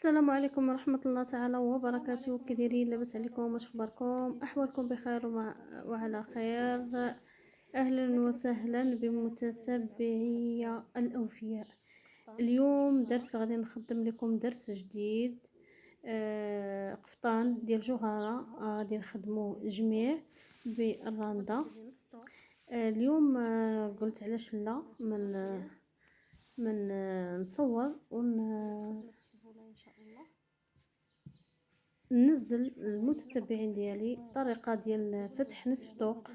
السلام عليكم ورحمة الله تعالى وبركاته. كي دايرين؟ لاباس عليكم؟ واش اخباركم؟ احوالكم بخير وعلى خير. اهلا وسهلا بمتتبعي الاوفياء. اليوم درس غادي نخدم لكم درس جديد. قفطان ديال جوهرة غادي نخدمو جميع بالراندا. اليوم قلت علاش لا من نصور ننزل المتتبعين ديالي طريقه ديال فتح نصف طوق.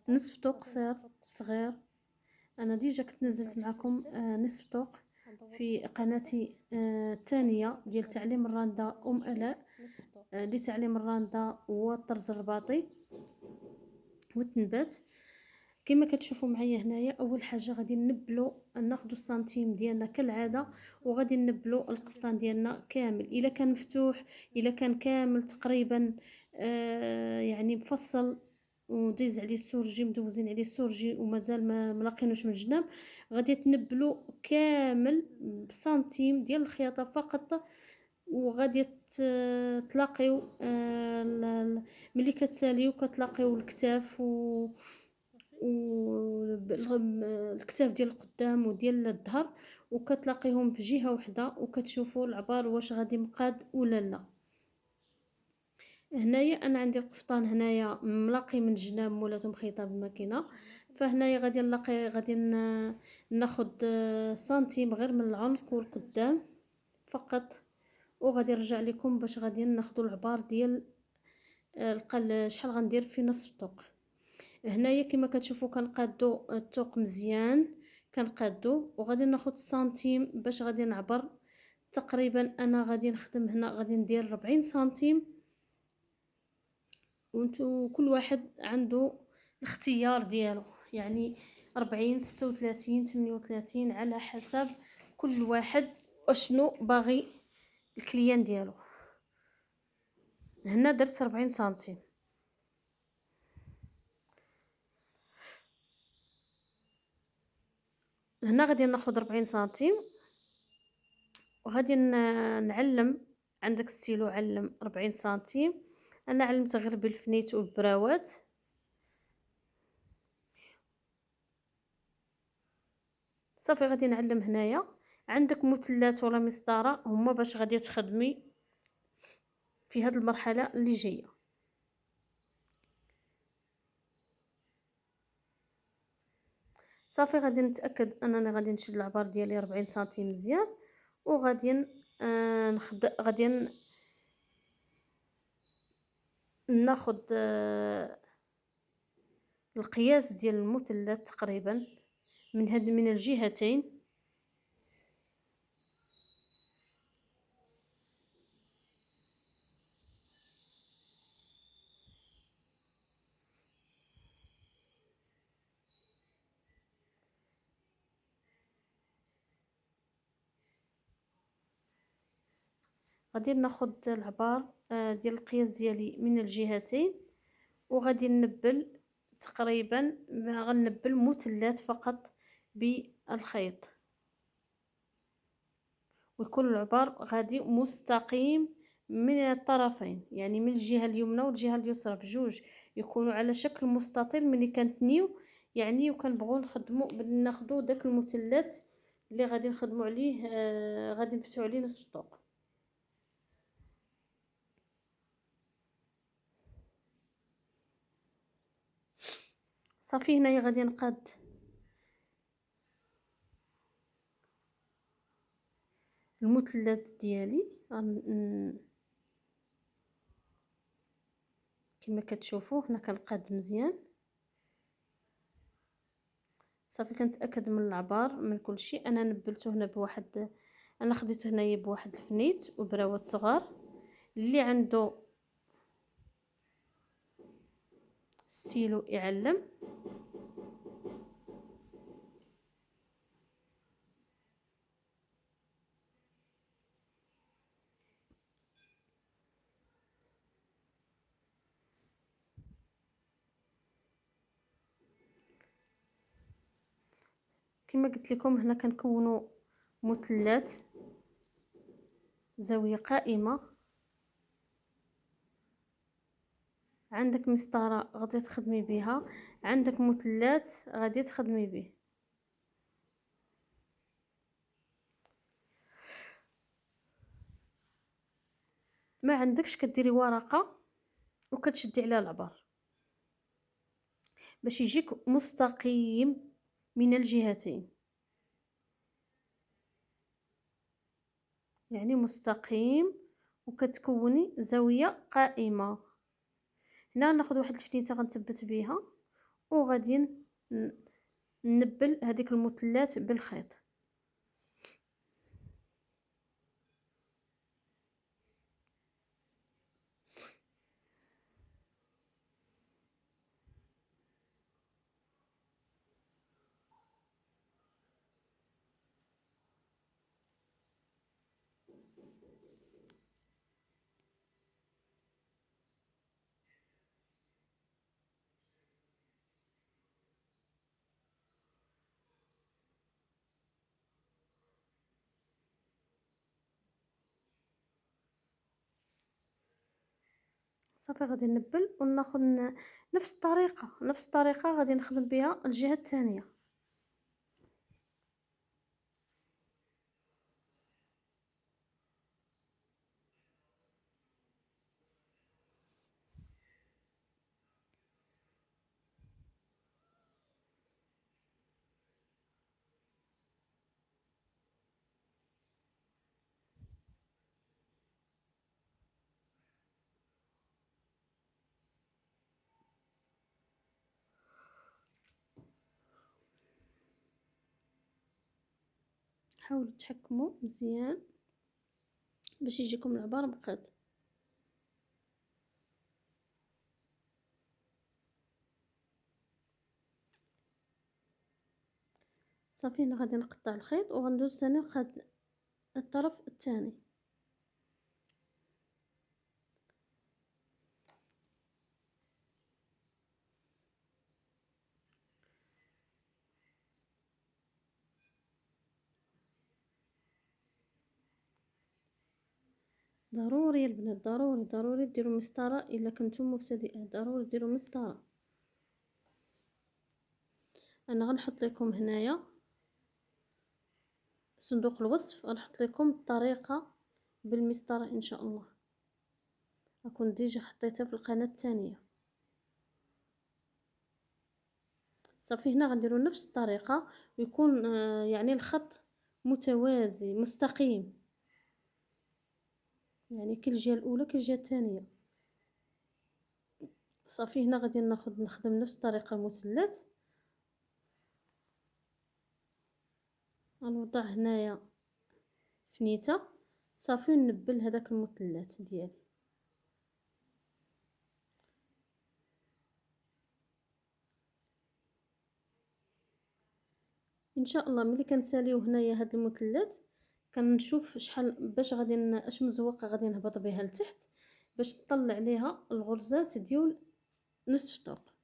نصف طوق صغير. انا ديجا كنت نزلت معكم نصف طوق في قناتي الثانيه ديال تعليم الراندا الاء لتعليم الراندا والطرز الرباطي والتنبات. كما كتشوفوا معايا هنايا، اول حاجه غادي نبلو ناخذ السنتيم ديالنا كالعاده، وغادي نبلو القفطان ديالنا كامل، الا كان مفتوح الا كان كامل تقريبا يعني مفصل وديز عليه السورجي، مدوزين عليه السورجي ومازال ما ملاقينوش من الجناب، غادي تنبلو كامل بسنتيم ديال الخياطه فقط. وغادي تلاقيو ملي كتساليو كتلاقيو الكتاف الكتاف ديال القدام وديال الظهر، وكتلاقيهم في جهه واحده، وكتشوفوا العبار واش غادي مقاد ولا لا. هنايا انا عندي القفطان هنايا ملاقي من الجناب مولاتو مخيطه بالماكينه، فهنايا غادي نلاقي غادي ناخذ سنتيم غير من العنق والقدام فقط، وغادي نرجع لكم باش غادي ناخذ العبار ديال شحال غندير في نصف الطوق. هنايا كما كتشوفوا كنقادو الطوق مزيان، كنقادو وغادي ناخذ سنتيم باش غادي نعبر. تقريبا انا غادي نخدم هنا غادي ندير 40 سنتيم، وانتو كل واحد عنده الاختيار ديالو، يعني 40 36 38 على حسب كل واحد اشنو باغي الكليان ديالو. هنا درت 40 سنتيم. هنا غادي ناخذ 40 سنتيم وغادي نعلم. عندك ستيلو علم 40 سنتيم، انا علمت غير بالفنيت والبراوات. صافي غادي نعلم هنايا. عندك مثلث ولا مسطره هما باش غادي تخدمي في هذه المرحله اللي جايه. صافي غادي نتاكد انني غادي نشد العبار ديالي 40 سنتيم مزيان، وغادي غادي ناخذ القياس ديال المثلث تقريبا من الجهتين. غادي ناخذ العبار ديال القياس ديالي من الجهتين، وغادي نبل تقريبا غنبل مثلث فقط بالخيط، ويكون العبار غادي مستقيم من الطرفين، يعني من الجهه اليمنى والجهه اليسرى بجوج يكونوا على شكل مستطيل. ملي كنتنيو يعني وكنبغوا ناخذوا داك المثلث اللي غادي نخدموا عليه غادي نفتحوا عليه نصف الطوق. صافي هنايا غادي نقاد المثلث ديالي كما كتشوفوا هنا كنقاد مزيان. صافي كنتاكد من العبار من كل شيء. انا نبلته هنا بواحد، انا خديته هنايا بواحد الفنيت وبراوات صغار. اللي عنده ستيلو يعلم. كما قلت لكم هنا كنكونوا مثلث زاويه قائمه. عندك مسطره غادي تخدمي بها، عندك مثلث غادي تخدمي به. ما عندكش كديري ورقه وكتشدي على العبر باش يجيك مستقيم من الجهتين، يعني مستقيم وكتكوني زاويه قائمه. هنا ناخذ واحد الفنيته غنثبت بها وغادي نبل هذيك المثلث بالخيط. صافي غادي نبل وناخذ نفس الطريقه غادي نخدم بها الجهه الثانيه. حاولوا تحكموا مزيان باش يجيكم العبار مقاد. صافي هنا غادي نقطع الخيط وغندوز ثاني لهاد الطرف الثاني. ضروري البنات، ضروري ديروا مسطره الا كنتم مبتدئات، ضروري ديروا مسطره. انا غنحط لكم هنايا صندوق الوصف، غنحط لكم الطريقه بالمسطره ان شاء الله. اكون ديجا حطيتها في القناه الثانيه. صافي هنا غنديروا نفس الطريقه ويكون يعني الخط متوازي مستقيم، يعني كل الجهه الاولى كل الجهه الثانيه. صافي هنا غادي نخدم نفس الطريقه المثلث. غنوضع هنايا فنيته صافي ونبل هذاك المثلث ديالي. ان شاء الله ملي كنساليو هنايا هذا المثلث كنشوف شحال باش غادي اش مزوقه غادي نهبط بها لتحت باش نطلع عليها الغرزات ديال نصف طوق.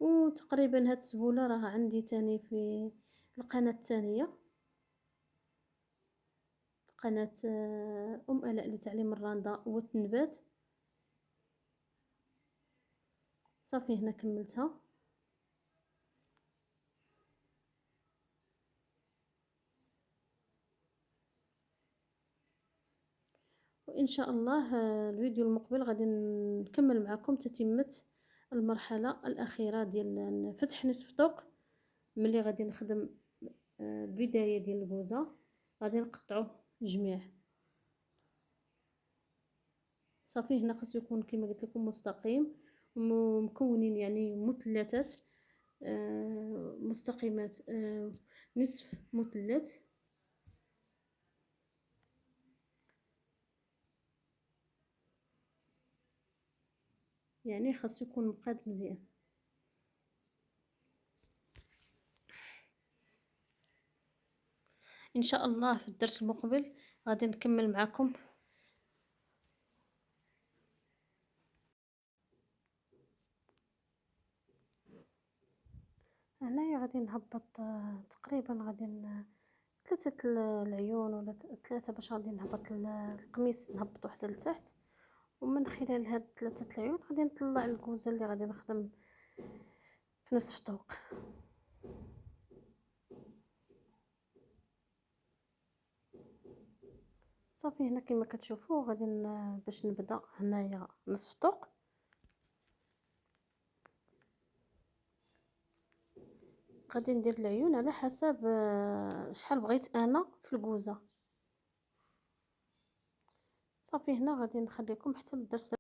وتقريبا هاد السبوله راه عندي تاني في القناه الثانيه، قناه الاء لتعليم الرنده والتنبات. صافي هنا كملتها. وان شاء الله الفيديو المقبل غادي نكمل معكم تتمه المرحله الاخيره ديال فتح نصف طوق. ملي غادي نخدم بدايه ديال البوزه غادي نقطعو جميع. صافي هنا خاصو يكون كما قلت لكم مستقيم ومكونين يعني مثلثات مستقيمات، نصف مثلث. يعني خاصو يكون مقاد مزيان. ان شاء الله في الدرس المقبل غادي نكمل معكم هنايا غادي نهبط تقريبا غادي 3 العيون ولا 3 باش غادي نهبط القميص، نهبط وحده لتحت، ومن خلال هاد 3 العيون غادي نطلع الكوزه اللي غادي نخدم في نصف طوق. صافي هنا كما كتشوفوا غادي باش نبدا هنايا نصف طوق. غادي ندير العيون على حسب شحال بغيت انا في الكوزه. صافي هنا غادي نخليكم حتى للدرس